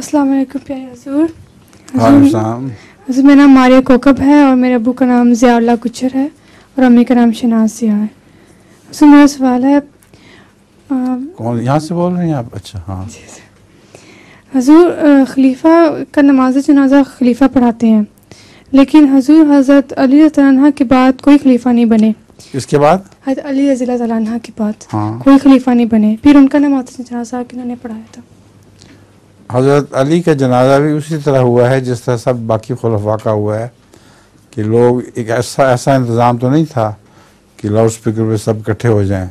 अस्सलाम वालेकुम प्यारे हजूर। हजूर मेरा नाम मारिया कोकब है और मेरे अबू का नाम ज़ियाउल्लाह कुचर है और अम्मी का नाम शनाज ज़िया है। हजूर मेरा सवाल है, कौन यहाँ से बोल रहे हैं आप? अच्छा हाँ। हजूर खलीफा का नमाज जनाजा खलीफा पढ़ाते हैं, लेकिन हजूर हज़रत अली रज़ी अल्लाह के बाद कोई खलीफा नहीं बने। इसके बाद हज़रत अली रज़ी अल्लाह के बाद हाँ, कोई खलीफा नहीं बने, फिर उनका नमाज जनाजा किन्होंने पढ़ाया था? हज़रत अली का जनाजा भी उसी तरह हुआ है जिस तरह सब बाकी खुलफा का हुआ है कि लोग एक ऐसा इंतज़ाम तो नहीं था कि लाउड स्पीकर पे सब इकट्ठे हो जाएं।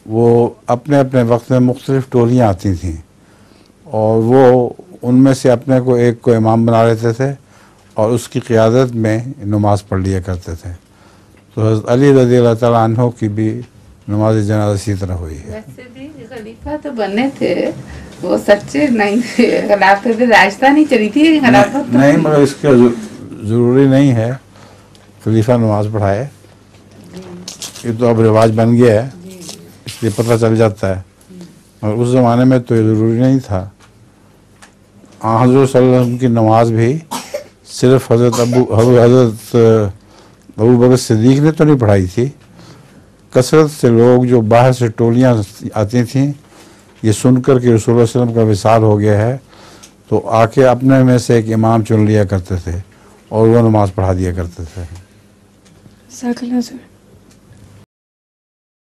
वो अपने अपने वक्त में मुख्तलिफ़ टोलियाँ आती थीं और वो उनमें से अपने को एक को इमाम बना लेते थे और उसकी क़ियादत में नमाज़ पढ़ लिया करते थे। तो हज़रत अली रज़ी अल्लाह तआला अन्हु की भी नमाज जनाजा इसी तरह हुई है। वैसे भी खलीफा तो बने थे, वो सच्चे नहीं थे, खिलाफत राजधानी चली थी खिलाफत तो नहीं, मगर इसका ज़रूरी नहीं है खलीफा नमाज पढ़ाए, ये तो अब रिवाज बन गया है इसलिए पता चल जाता है, और उस ज़माने में तो ये ज़रूरी नहीं था। हज़रत सल्लल्लाहु अलैहि वसल्लम की नमाज भी सिर्फ हज़रत अबू बकर सिद्दीक़ ने तो नहीं पढ़ाई थी, कसरत से लोग जो बाहर से टोलियाँ आती थीं ये सुनकर कि रसूलुल्लाह सल्लल्लाहु अलैहि वसल्लम का विसाल हो गया है तो आके अपने में से एक इमाम चुन लिया करते थे और वो नमाज़ पढ़ा दिया करते थे।